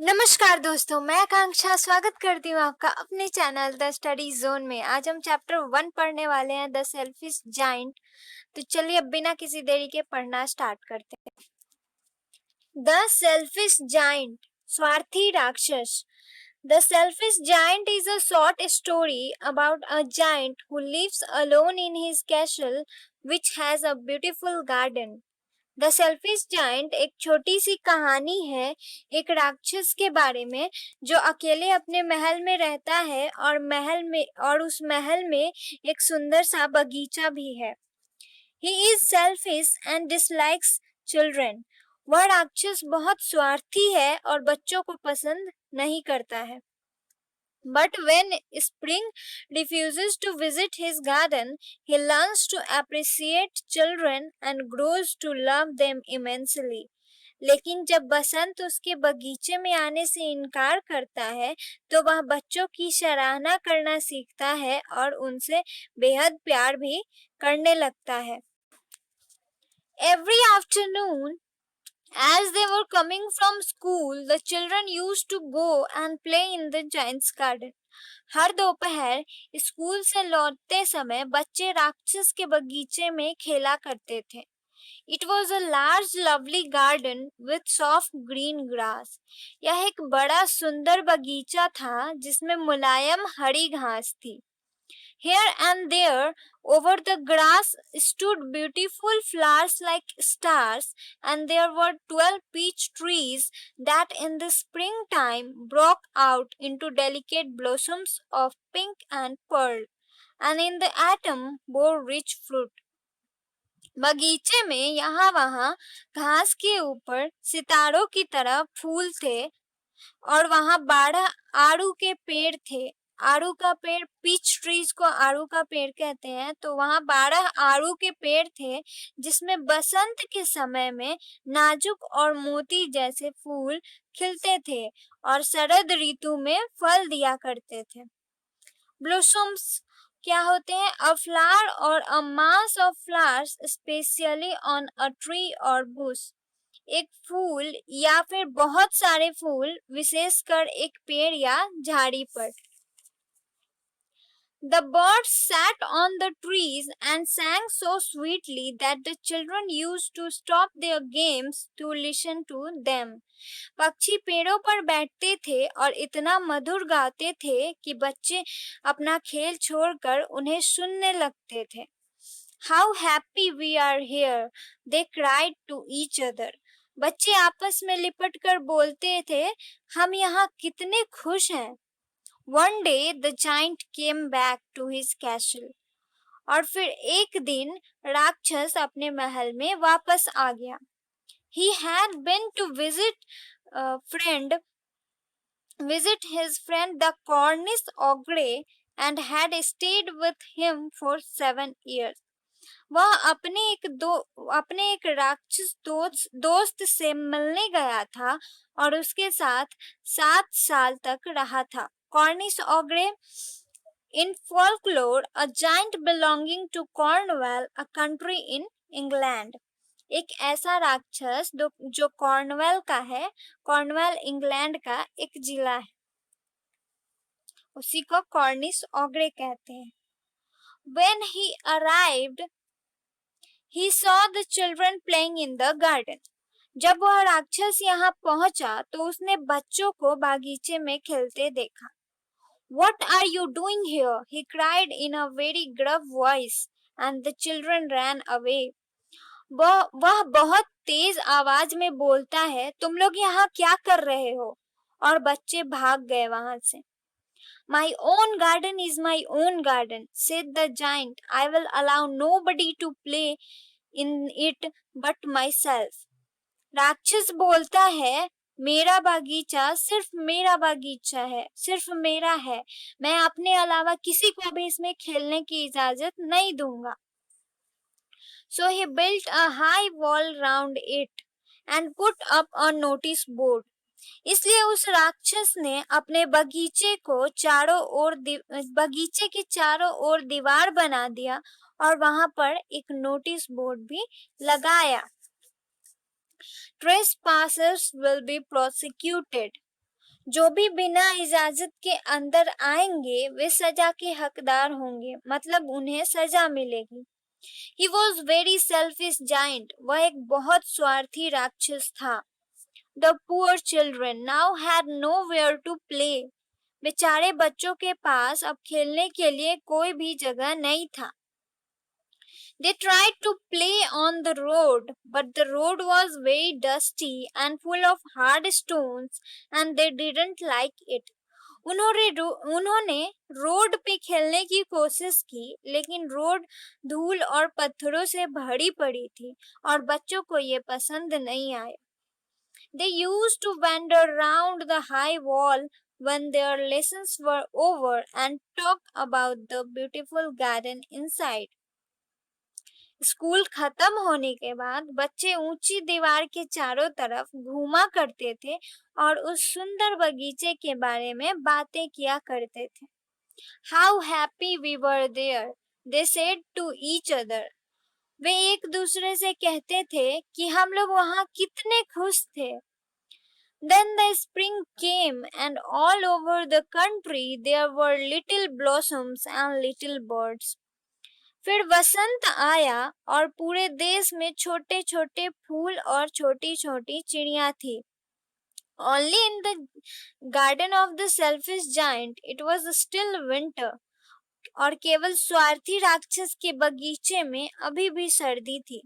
नमस्कार दोस्तों, मैं आकांक्षा स्वागत करती हूँ आपका अपने चैनल द स्टडी जोन में। आज हम चैप्टर 1 पढ़ने वाले हैं, द सेल्फिश जाइंट। तो चलिए अब बिना किसी देरी के पढ़ना स्टार्ट करते हैं। द सेल्फिश जाइंट, स्वार्थी राक्षस। The Selfish Giant is a short story about a giant who lives alone in his castle which has a beautiful garden. The selfish giant एक छोटी सी कहानी है एक राक्षस के बारे में जो अकेले अपने महल में रहता है और उस महल में एक सुंदर सा बगीचा भी है। He is selfish and dislikes children. वह राक्षस बहुत स्वार्थी है और बच्चों को पसंद नहीं करता है। But when Spring refuses to visit his garden, he learns to appreciate children and grows to love them immensely. लेकिन जब बसंत उसके बगीचे में आने से इनकार करता है तो वह बच्चों की सराहना करना सीखता है और उनसे बेहद प्यार भी करने लगता है। Every afternoon, as they were coming from school, the children used to go and play in the giant's garden. हर दोपहर स्कूल से लौटते समय बच्चे राक्षस के बगीचे में खेला करते थे। It was a large lovely garden with soft green grass. यह एक बड़ा सुंदर बगीचा था जिसमें मुलायम हरी घास थी। Here and there over the grass stood beautiful flowers like stars, and there were 12 peach trees that in the springtime broke out into delicate blossoms of pink and pearl, and in the autumn bore rich fruit. बगीचे में यहाँ वहाँ घास के ऊपर सितारों की तरह फूल थे और वहाँ 12 आड़ू के पेड़ थे। आड़ू का पेड़, पीच ट्रीज को आड़ू का पेड़ कहते हैं। तो वहाँ 12 आड़ू के पेड़ थे जिसमें बसंत के समय में नाजुक और मोती जैसे फूल खिलते थे और शरद ऋतु में फल दिया करते थे। ब्लॉसम्स क्या होते हैं? अ फ्लावर और a mass of flowers specially on a tree और बुश। एक फूल या फिर बहुत सारे फूल विशेषकर एक पेड़ या झाड़ी पर। The birds sat on the trees and sang so sweetly that the children used to stop their games to listen to them. पक्षी पेड़ों पर बैठते थे और इतना मधुर गाते थे कि बच्चे अपना खेल छोड़कर उन्हें सुनने लगते थे। How happy we are here, they cried to each other. बच्चे आपस में लिपट कर बोलते थे, हम यहाँ कितने खुश हैं। One day the giant came back to his castle. और फिर एक दिन राक्षस अपने महल में वापस आ गया। He had been to visit his friend the Cornish ogre and had stayed with him for 7 years. वह अपने एक राक्षस दोस्त से मिलने गया था और उसके साथ 7 साल तक रहा था। Cornish ogre in folklore a giant belonging to Cornwall, a country in England. एक ऐसा राक्षस जो कॉर्नवाल का है। कॉर्नवाल इंग्लैंड का एक जिला है, उसी को कॉर्निश ऑग्रे कहते हैं। When he arrived, he saw the children playing in the garden. जब वह राक्षस यहाँ पहुंचा तो उसने बच्चों को बागीचे में खेलते देखा। What are you doing here? He cried in a very gruff voice, and the children ran away. वह बहुत तेज आवाज में बोलता है, तुम लोग यहाँ क्या कर रहे हो? और बच्चे भाग गए वहां से। My own garden is my own garden, said the giant. I will allow nobody to play in it but myself. राक्षस बोलता है, मेरा बागीचा सिर्फ मेरा बागीचा है, सिर्फ मेरा है। मैं अपने अलावा किसी को भी इसमें खेलने की इजाजत नहीं दूंगा। So he built a high wall round it and put up a notice board. इसलिए उस राक्षस ने अपने बगीचे के चारों ओर दीवार बना दिया और वहां पर एक नोटिस बोर्ड भी लगाया। Trespassers will be prosecuted. जो भी बिना इजाजत के अंदर आएंगे वे सजा के हकदार होंगे, मतलब उन्हें सजा मिलेगी। He was very selfish giant. वह एक बहुत स्वार्थी राक्षस था। The poor children now had nowhere to play. बेचारे बच्चों के पास अब खेलने के लिए कोई भी जगह नहीं था। They tried to play on the road, but the road was very dusty and full of hard stones, and they didn't like it. उन्होंने रोड पे खेलने की कोशिश की, लेकिन रोड धूल और पत्थरों से भरी पड़ी थी और बच्चों को ये पसंद नहीं आया। They used to wander round the high wall when their lessons were over and talk about the beautiful garden inside. School खत्म होने के बाद बच्चे ऊंची दीवार के चारों तरफ घूमा करते थे और उस सुंदर बगीचे के बारे में बातें किया करते थे। How happy we were there, they said to each other. वे एक दूसरे से कहते थे कि हम लोग वहाँ कितने खुश थे। Then the spring came and all over the country there were little blossoms and little birds. फिर वसंत आया और पूरे देश में छोटे छोटे फूल और छोटी छोटी चिड़िया थी। Only in the garden of the selfish giant it was still winter. और केवल स्वार्थी राक्षस के बगीचे में अभी भी सर्दी थी।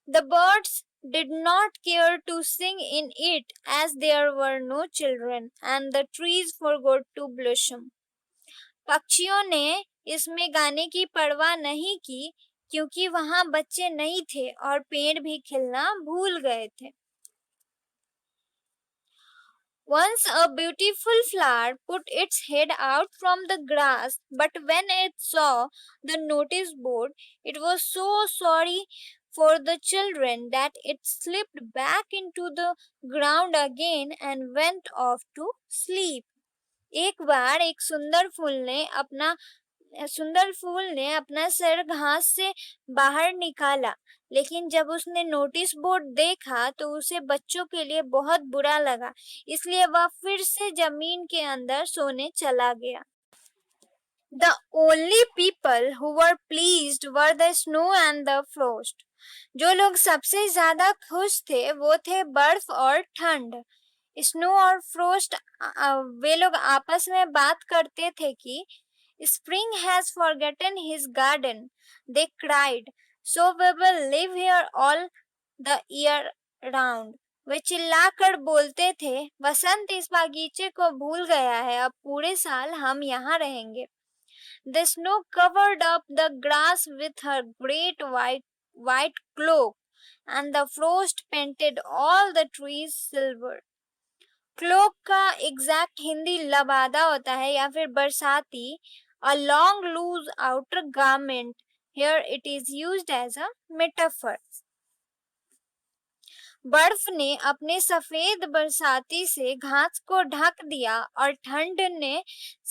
The birds did not care to sing in it as there were no children and the trees forgot to blossom. पक्षियों ने इसमें गाने की परवाह नहीं की क्योंकि वहां बच्चे नहीं थे और पेड़ भी खिलना भूल गए थे। Once a beautiful flower put its head out from the grass, but when it saw the notice board, it was so sorry for the children that it slipped back into the ground again and went off to sleep. एक बार एक सुंदर फूल ने अपना sir घास से बाहर निकाला, लेकिन जब उसने नोटिस बोर्ड देखा तो उसे बच्चों के लिए बहुत बुरा लगा, इसलिए वह फिर से जमीन के अंदर सोने चला गया। The only people who were pleased were the snow and the frost. जो लोग सबसे ज्यादा खुश थे वो थे बर्फ और ठंड। स्नो और फ्रोस्ट वे लोग आपस में बात करते थे कि Spring has forgotten his garden, they cried, so we will live here all the year round. वे चिल्लाकर बोलते थे, वसंत इस बागीचे को भूल गया है, अब पूरे साल हम यहाँ रहेंगे। The snow covered up the grass with her great white cloak, and the frost painted all the trees silver. Cloak का एग्जैक्ट हिंदी लबादा होता है या फिर बरसाती, a long loose outer garment. Here it is used as a metaphor. बर्फ ने अपने सफेद बरसाती से घास को ढक दिया और ठंड ने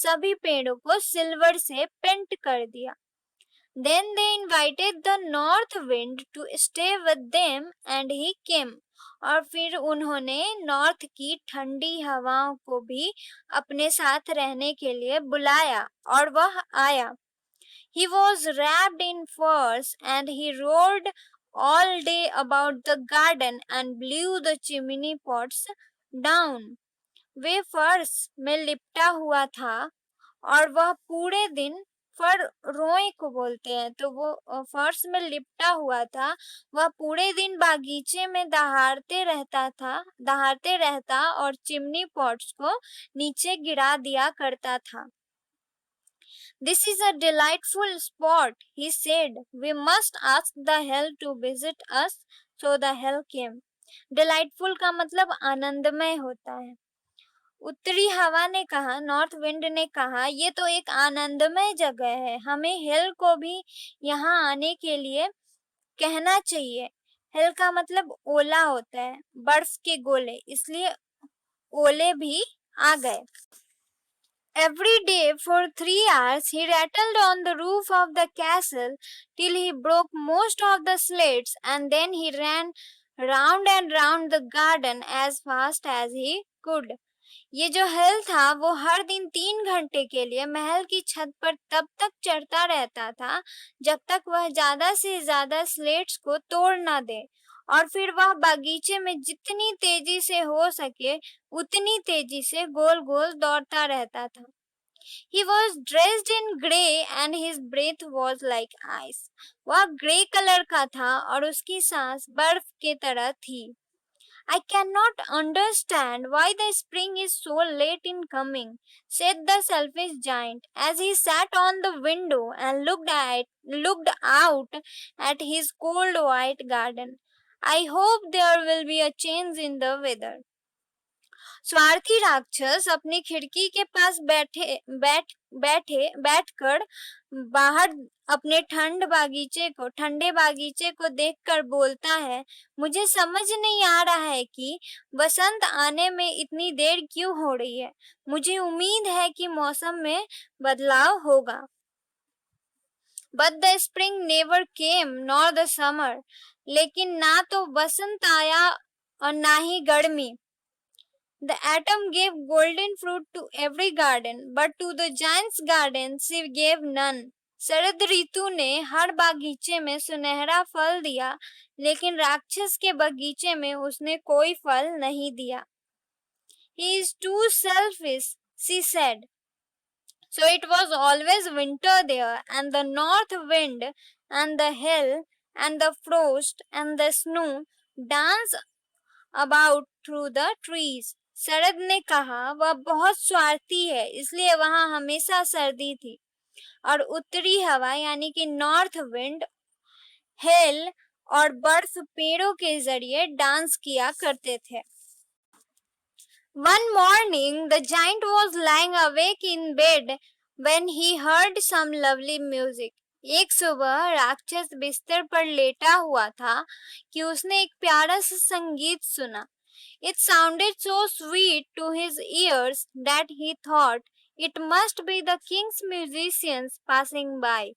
सभी पेड़ों को सिल्वर से पेंट कर दिया। Then they invited the north wind to stay with them and he came. और फिर उन्होंने नॉर्थ की ठंडी हवाओं को भी अपने साथ रहने के लिए बुलाया और वह आया। He was wrapped in furs and he roared all day about the garden and blew the chimney pots down. वे फर्स में लिपटा हुआ था और वह पूरे दिन फर रोए को बोलते हैं, तो वो फर्श में लिपटा हुआ था, वह पूरे दिन बागीचे में दहाड़ते रहता और चिमनी पॉट्स को नीचे गिरा दिया करता था। This is a delightful spot, he said. We must ask the hell to visit us. So the hell came. Delightful का मतलब आनंदमय होता है। उत्तरी हवा ने कहा, नॉर्थ विंड ने कहा, ये तो एक आनंदमय जगह है, हमें हेल को भी यहाँ आने के लिए कहना चाहिए। हेल का मतलब ओला होता है, बर्फ के गोले, इसलिए ओले भी आ गए। Every day for 3 hours he rattled on the roof of the castle till he broke most of the slates and then he ran round and round the garden as fast as he could. ये जो हिल था वो हर दिन 3 घंटे के लिए महल की छत पर तब तक चढ़ता रहता था जब तक वह ज्यादा से ज्यादा स्लेट्स को तोड़ ना दे, और फिर वह बागीचे में जितनी तेजी से हो सके उतनी तेजी से गोल गोल दौड़ता रहता था. He was dressed in grey and his breath was like ice. वह ग्रे कलर का था और उसकी सांस बर्फ की तरह थी. I cannot understand why the spring is so late in coming, said the selfish giant as he sat on the window and looked out at his cold white garden. I hope there will be a change in the weather. स्वार्थी राक्षस अपनी खिड़की के पास बैठकर बाहर अपने ठंडे बागीचे को देखकर बोलता है, मुझे समझ नहीं आ रहा है कि बसंत आने में इतनी देर क्यों हो रही है. मुझे उम्मीद है कि मौसम में बदलाव होगा. But the spring never came nor the summer. लेकिन ना तो बसंत आया और ना ही गर्मी. The autumn gave golden fruit to every garden, but to the giant's garden she gave none. शरद ऋतु ने हर बागीचे में सुनहरा फल दिया, लेकिन राक्षस के बगीचे में उसने कोई फल नहीं दिया. He is too selfish, she said. So it was always winter there, and the north wind and the hail and the frost and the snow danced about through the trees. शरद ने कहा वह बहुत स्वार्थी है, इसलिए वहां हमेशा सर्दी थी और उत्तरी हवा यानी कि नॉर्थ विंड, हेल और बर्फ पेड़ों के जरिए डांस किया करते थे. One morning the giant was lying awake in bed when he heard some lovely music. एक सुबह राक्षस बिस्तर पर लेटा हुआ था कि उसने एक प्यारा सा संगीत सुना. It sounded so sweet to his ears that he thought it must be the king's musicians passing by.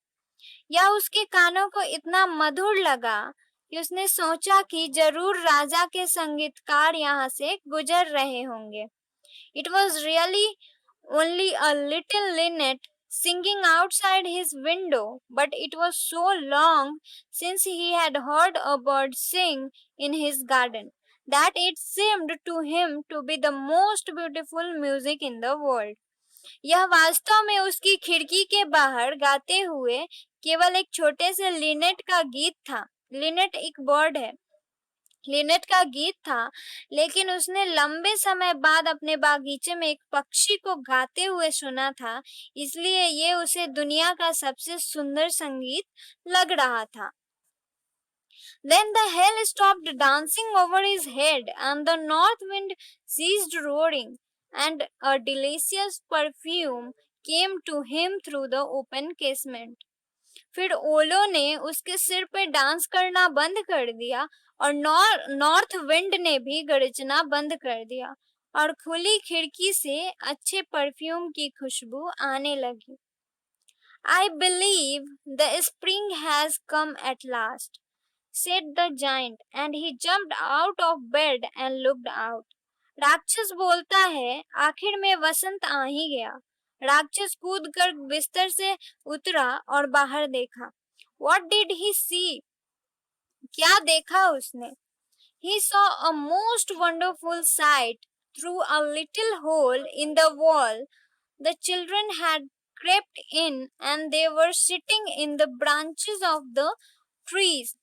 यह उसके कानों को इतना मधुर लगा कि उसने सोचा कि जरूर राजा के संगीतकार यहाँ से गुजर रहे होंगे. It was really only a little linnet singing outside his window, but it was so long since he had heard a bird sing in his garden that it seemed to him to be the most beautiful music in the world. यह वास्तव में उसकी खिड़की के बाहर गाते हुए केवल एक छोटे से लिनेट का गीत था. लिनेट एक बर्ड है. लिनेट का गीत था, लेकिन उसने लंबे समय बाद अपने बागीचे में एक पक्षी को गाते हुए सुना था, इसलिए ये उसे दुनिया का सबसे सुंदर संगीत लग रहा था. Then the hail stopped dancing over his head and the north wind ceased roaring, and a delicious perfume came to him through the open casement. फिर ओलों ने उसके सिर पे डांस करना बंद कर दिया और नॉर्थ विंड ने भी गरजना बंद कर दिया और खुली खिड़की से अच्छे परफ्यूम की खुशबू आने लगी. I believe the spring has come at last, said the giant, and he jumped out of bed and looked out. राक्षस बोलता है, आखिर में वसंत आ ही गया. राक्षस कूदकर बिस्तर से उतरा और बाहर देखा. What did he see? क्या देखा उसने? He saw a most wonderful sight. Through a little hole in the wall, the children had crept in and they were sitting in the branches of the trees.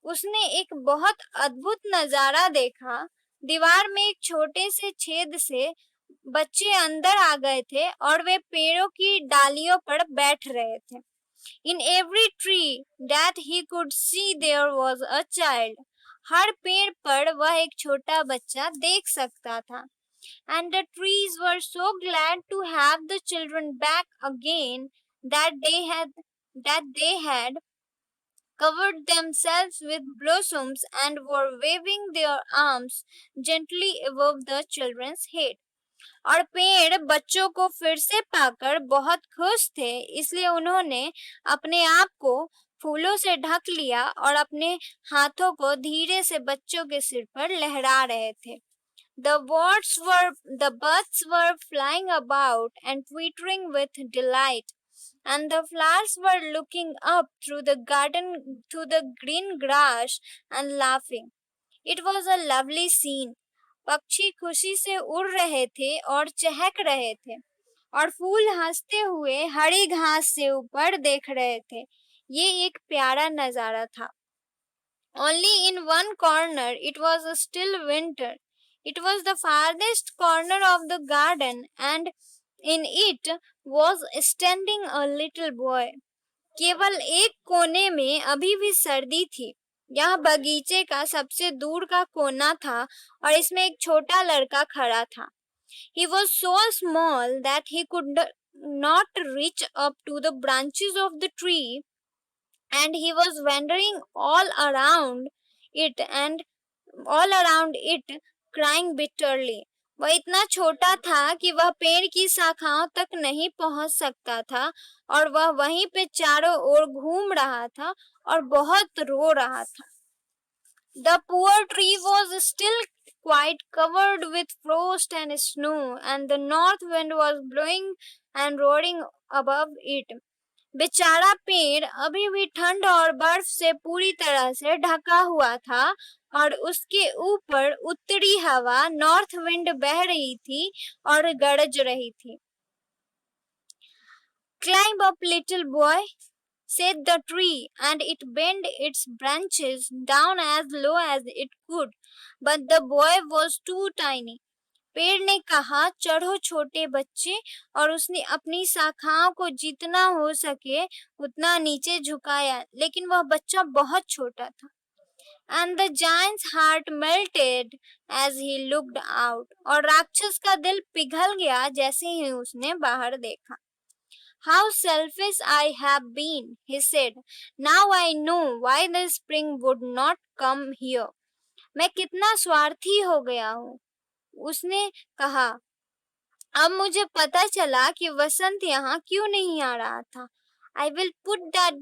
उसने एक बहुत अद्भुत नजारा देखा. दीवार में एक छोटे से छेद से बच्चे अंदर आ गए थे और वे पेड़ों की डालियों पर बैठ रहे थे. In every tree that he could see there was a child. हर पेड़ पर वह एक छोटा बच्चा देख सकता था. And the trees were so glad to have the children back again that they had covered themselves with blossoms and were waving their arms gently above the children's head. और पेड़ बच्चों को फिर से पाकर बहुत खुश थे, इसलिए उन्होंने अपने आप को फूलों से ढक लिया और अपने हाथों को धीरे से बच्चों के सिर पर लहरा रहे थे। The birds were flying about and twittering with delight, and the flowers were looking up through the garden to the green grass and laughing. It was a lovely scene. पक्षी खुशी से उड़ रहे थे और चहक रहे थे और फूल हंसते हुए हरी घास से ऊपर देख रहे थे। ये एक प्यारा नजारा था। Only in one corner it was still winter. It was the farthest corner of the garden, and in it was standing a little boy. केवल एक कोने में अभी भी सर्दी थी। यह बगीचे का सबसे दूर का कोना था और इसमें एक छोटा लड़का खड़ा था। He was so small that he could not reach up to the branches of the tree, and he was wandering all around it crying bitterly. वह इतना छोटा था कि वह पेड़ की शाखाओं तक नहीं पहुंच सकता था और वह वहीं पे चारों ओर घूम रहा था और बहुत रो रहा था। The poor tree was still quite covered with frost and snow, and the north wind was blowing and roaring above it. बेचारा पेड़ अभी भी ठंड और बर्फ से पूरी तरह से ढका हुआ था और उसके ऊपर उत्तरी हवा नॉर्थ विंड बह रही थी और गरज रही थी। Climb up, little boy, said the tree, and it bent its branches down as low as it could, but the boy was too tiny. पेड़ ने कहा, चढ़ो छोटे बच्चे, और उसने अपनी शाखाओं को जितना हो सके उतना नीचे झुकाया, लेकिन वह बच्चा बहुत छोटा था। And the giant's heart melted as he looked out, और राक्षस का दिल पिघल गया जैसे ही उसने बाहर देखा। How selfish I have been, he said. Now I know why the spring would not come here. मैं कितना स्वार्थी हो गया हूँ, उसने कहा। अब मुझे पता चला कि वसंत यहाँ क्यों नहीं आ रहा था। I will put that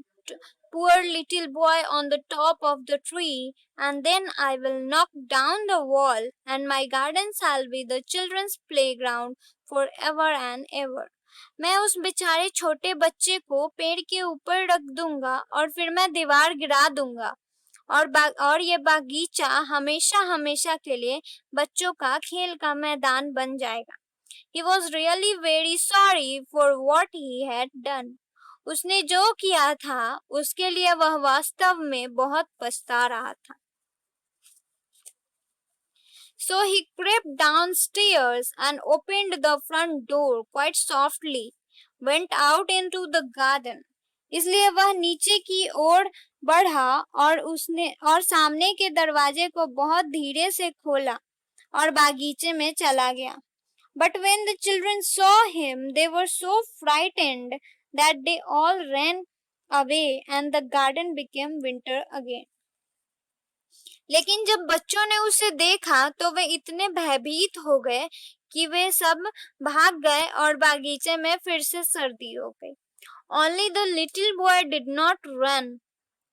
poor little boy on the top of the tree, and then I will knock down the wall, and my garden shall be the children's playground forever and ever. मैं उस बेचारे छोटे बच्चे को पेड़ के ऊपर रख दूंगा और फिर मैं दीवार गिरा दूंगा और ये बागीचा हमेशा हमेशा के लिए बच्चों का खेल का मैदान बन जाएगा। He was really very sorry for what he had done. उसने जो किया था उसके लिए वह वास्तव में बहुत पछता रहा था। So he crept downstairs and opened the front door quite softly, went out into the garden. इसलिए वह नीचे की ओर बढ़ा और सामने के दरवाजे को बहुत धीरे से खोला और बागीचे में चला गया। But when the children saw him, they were so frightened that they all ran away and the garden became winter again. लेकिन जब बच्चों ने उसे देखा तो वे इतने भयभीत हो गए कि वे सब भाग गए और बागीचे में फिर से सर्दी हो गई। Only the little boy did not run,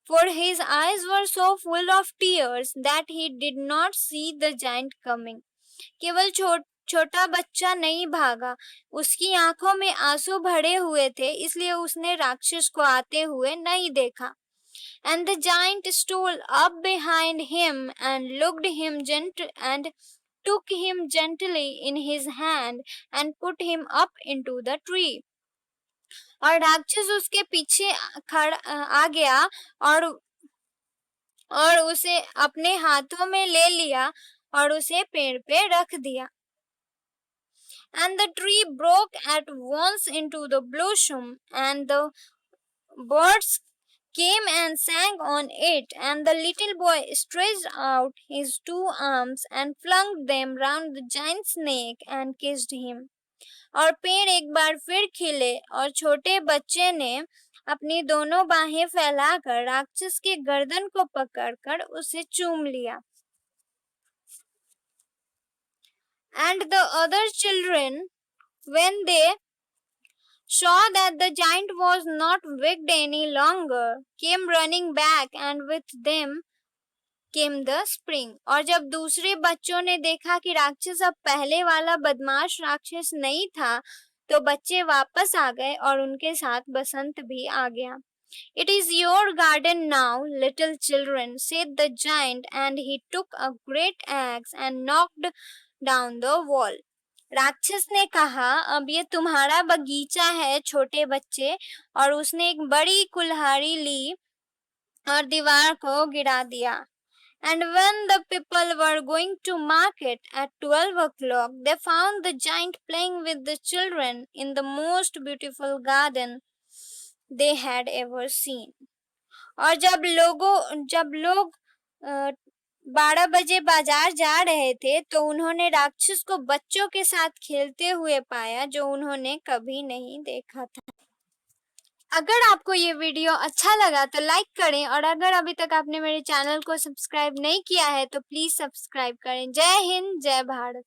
for his eyes were so full of tears that he did not see the giant coming. केवल छोटा बच्चा नहीं भागा, उसकी आंखों में आंसू भरे हुए थे, इसलिए उसने राक्षस को आते हुए नहीं देखा। And the giant stole up behind him and took him gently in his hand and put him up into the tree. और राक्षस उसके पीछे आ गया और उसे अपने हाथों में ले लिया और उसे पेड़ पे रख दिया। And the tree broke at once into the blossom, and the birds came and sang on it, and the little boy stretched out his 2 arms and flung them round the giant's neck and kissed him. और पेड़ एक बार फिर खिले और छोटे बच्चे ने अपनी दोनों बाहें फैलाकर राक्षस के गर्दन को पकड़कर उसे चूम लिया। And the other children, when they saw that the giant was not wicked any longer, came running back, and with them came the spring. और जब दूसरे बच्चों ने देखा कि राक्षस अब पहले वाला बदमाश राक्षस नहीं था, तो बच्चे वापस आ गए और उनके साथ बसंत भी आ गया. It is your garden now, little children, said the giant, and he took a great axe and knocked down the wall. राक्षस ने कहा, अब ये तुम्हारा बगीचा है छोटे बच्चे, और उसने एक बड़ी कुल्हाड़ी ली और दीवार को गिरा दिया. And when the people were going to market at 12 o'clock, they found the giant playing with the children in the most beautiful garden they had ever seen. और जब लोग 12 बजे बाजार जा रहे थे, तो उन्होंने राक्षस को बच्चों के साथ खेलते हुए पाया जो उन्होंने कभी नहीं देखा था. अगर आपको ये वीडियो अच्छा लगा तो लाइक करें, और अगर अभी तक आपने मेरे चैनल को सब्सक्राइब नहीं किया है तो प्लीज सब्सक्राइब करें. जय हिंद, जय भारत.